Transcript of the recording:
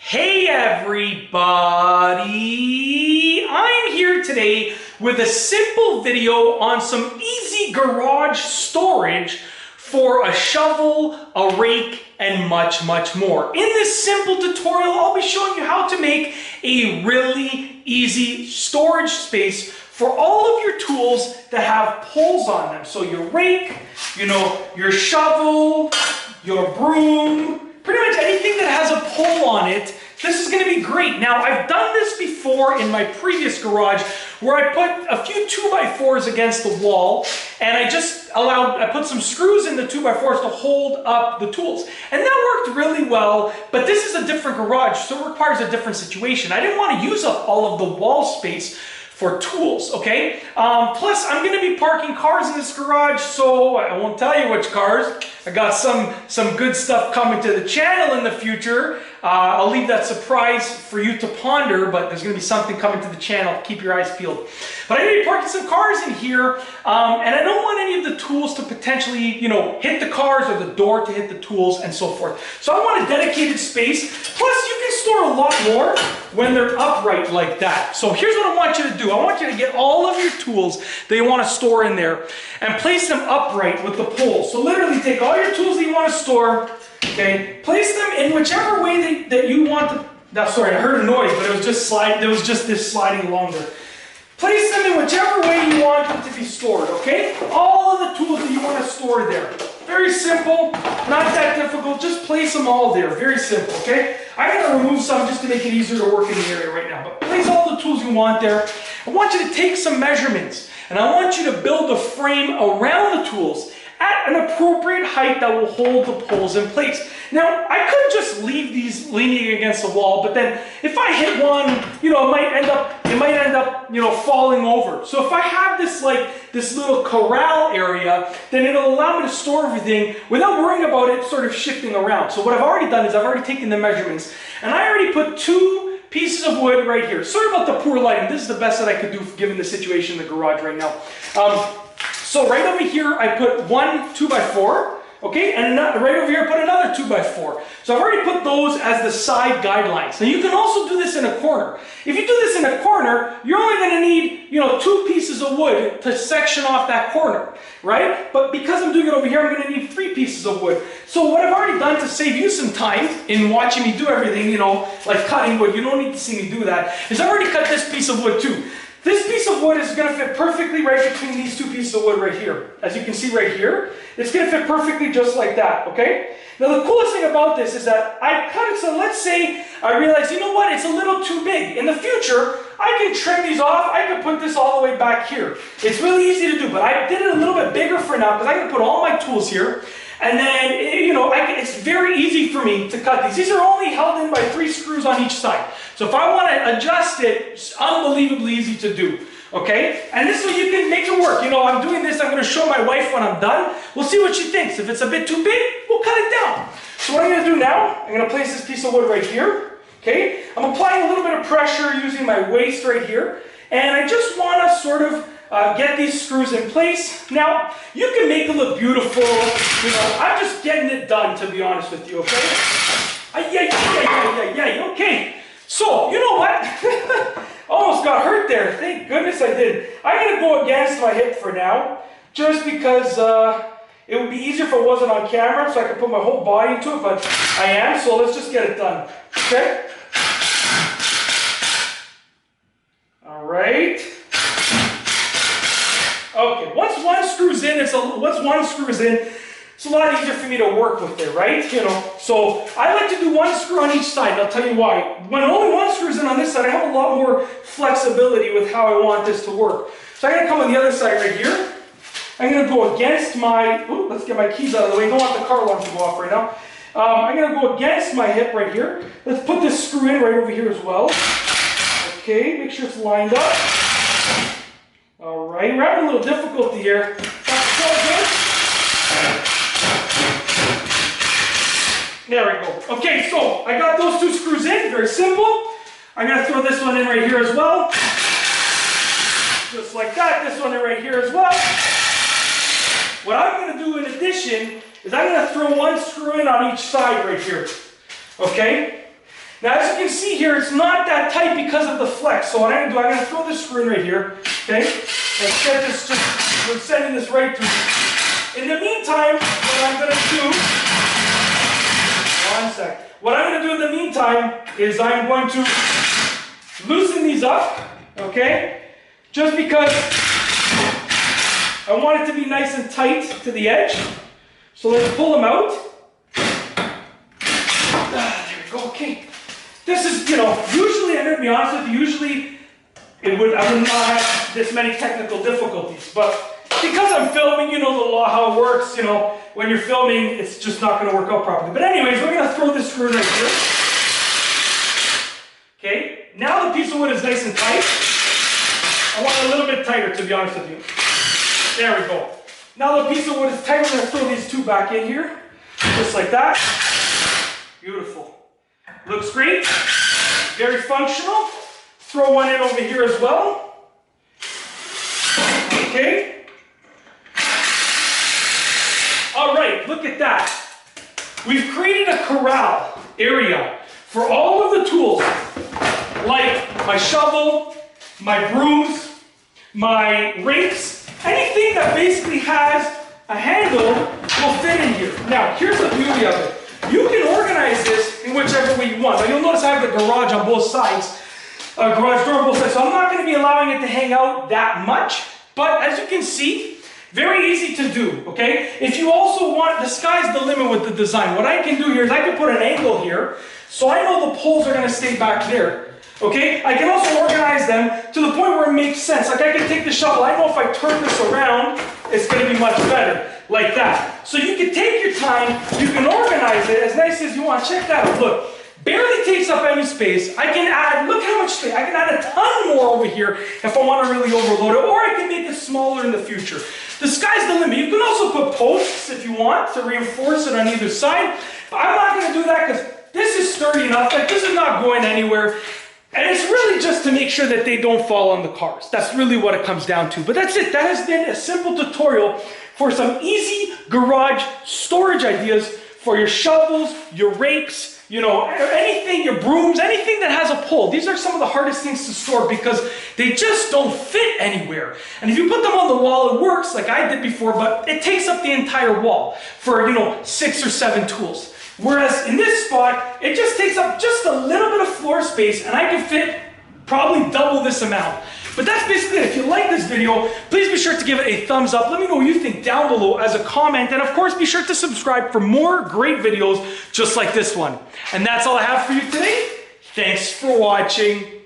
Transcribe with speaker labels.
Speaker 1: Hey everybody! I'm here today with a simple video on some easy garage storage for a shovel, a rake, and much more. In this simple tutorial, I'll be showing you how to make a really easy storage space for all of your tools that have poles on them. So your rake, your shovel, your broom, pretty much anything that has a pole on it. This is going to be great. Now, I've done this before in my previous garage where I put a few 2x4s against the wall and I put some screws in the 2x4s to hold up the tools. And that worked really well, but this is a different garage, so it requires a different situation. I didn't want to use up all of the wall space for tools, okay? Plus, I'm gonna be parking cars in this garage, so I won't tell you which cars. I got some good stuff coming to the channel in the future. I'll leave that surprise for you to ponder, but there's gonna be something coming to the channel. Keep your eyes peeled. But I'm gonna be parking some cars in here, and I don't want any of the tools to potentially, hit the cars or the door to hit the tools and so forth. So I want a dedicated space. Plus, you can store a lot more when they're upright like that. So here's what I want you to do. I want you to get all of your tools that you want to store in there and place them upright with the poles. So literally take all your tools that you want to store, okay, place them in whichever way that you want to. Now, sorry, I heard a noise, but it was just this sliding along there. Place them in whichever way you want them to be stored, okay? All of the tools that you want to store there. Very simple, not that difficult, just place them all there. Very simple, okay? I'm going to remove some just to make it easier to work in the area right now, but place all the tools you want there. I want you to take some measurements, and I want you to build a frame around the tools at an appropriate height that will hold the poles in place. Now, I could just leave these leaning against the wall, but then if I hit one, it might end up falling over. So if I have this little corral area, then it'll allow me to store everything without worrying about it sort of shifting around. So what I've already done is I've already taken the measurements, and I already put 2 pieces of wood right here. Sorry about the poor lighting. This is the best that I could do given the situation in the garage right now. So right over here, I put one 2x4, okay, and right over here, I put another 2x4. So I've already put those as the side guidelines. Now you can also do this in a corner. If you do this in a corner, you're only going to need, 2 pieces of wood to section off that corner, right? But because I'm doing it over here, I'm going to need 3 pieces of wood. So what I've already done to save you some time in watching me do everything, like cutting wood, you don't need to see me do that, is I've already cut this piece of wood too. This piece of wood is going to fit perfectly right between these 2 pieces of wood right here. As you can see right here, it's going to fit perfectly just like that, okay? Now the coolest thing about this is that I cut it, so let's say I realize, you know what, it's a little too big. In the future, I can trim these off, I can put this all the way back here. It's really easy to do, but I did it a little bit bigger for now because I can put all my tools here. And then, it's very easy for me to cut these. These are only held in by 3 screws on each side. So if I want to adjust it, it's unbelievably easy to do. Okay? And this way you can make it work. I'm doing this, I'm going to show my wife when I'm done. We'll see what she thinks. If it's a bit too big, we'll cut it down. So what I'm going to do now, I'm going to place this piece of wood right here. Okay? I'm applying a little bit of pressure using my waist right here. And I just want to sort of get these screws in place. Now, you can make it look beautiful. I'm just getting it done, to be honest with you, okay? Okay. So, you know what? Almost got hurt there. Thank goodness I did. I'm going to go against my hip for now, just because it would be easier if it wasn't on camera, so I could put my whole body into it, but I am, so let's just get it done. Okay? All right. Okay, once one screws in, it's a lot easier for me to work with it, right? So I like to do 1 screw on each side, and I'll tell you why. When only 1 screw is in on this side, I have a lot more flexibility with how I want this to work. So I'm going to come on the other side right here. I'm going to go against my, let's get my keys out of the way. I don't want the car alarm to go off right now. I'm going to go against my hip right here. Let's put this screw in right over here as well. Okay, make sure it's lined up. All right, we're having a little difficulty here. That's so good. There we go. Okay, so I got those 2 screws in, very simple. I'm going to throw this one in right here as well. Just like that, this one in right here as well. What I'm going to do in addition is I'm going to throw 1 screw in on each side right here. Okay? Now, as you can see here, it's not that tight because of the flex. So what I'm going to do, I'm going to throw this screw in right here, okay? And set this, we're sending this right through. In the meantime, what I'm going to do, one sec. What I'm going to do in the meantime is I'm going to loosen these up, okay? Just because I want it to be nice and tight to the edge. So let's pull them out. There we go, okay. This is, usually, I'm going to be honest with you, usually I would not have this many technical difficulties. But because I'm filming, you know the law, how it works, when you're filming, it's just not going to work out properly. But anyways, we're going to throw this screw right here. Okay, now the piece of wood is nice and tight. I want it a little bit tighter, to be honest with you. There we go. Now the piece of wood is tight. We're going to throw these two back in here, just like that. Beautiful. Looks great. Very functional. Throw one in over here as well. Okay. All right, look at that. We've created a corral area for all of the tools, like my shovel, my brooms, my rakes, anything that basically has a handle will fit in here. Now, here's the beauty of it. You can organize this in whichever way you want. Now, you'll notice I have the garage on both sides, garage door on both sides, so I'm not going to be allowing it to hang out that much, but as you can see, very easy to do, okay? If you also want, the sky's the limit with the design. What I can do here is I can put an angle here, so I know the poles are going to stay back there, okay? I can also organize them to the point where it makes sense. Like I can take the shovel, I know if I turn this around, it's going to be much better, like that. So you can take your time, you can organize it as nice as you want. Check that out, look. Barely takes up any space. I can add, look how much space, I can add a ton more over here if I want to really overload it, or I can make it smaller in the future. The sky's the limit. You can also put posts if you want to reinforce it on either side, but I'm not going to do that because this is sturdy enough that this is not going anywhere. And it's really just to make sure that they don't fall on the cars. That's really what it comes down to. But that's it. That has been a simple tutorial for some easy garage storage ideas for your shovels, your rakes, anything, your brooms, anything that has a pole. These are some of the hardest things to store because they just don't fit anywhere. And if you put them on the wall, it works like I did before, but it takes up the entire wall for, 6 or 7 tools. Whereas in this spot, it just takes up just a little bit of floor space and I can fit probably double this amount. But that's basically it. If you like this video, please be sure to give it a thumbs up. Let me know what you think down below as a comment. And of course, be sure to subscribe for more great videos just like this one. And that's all I have for you today. Thanks for watching.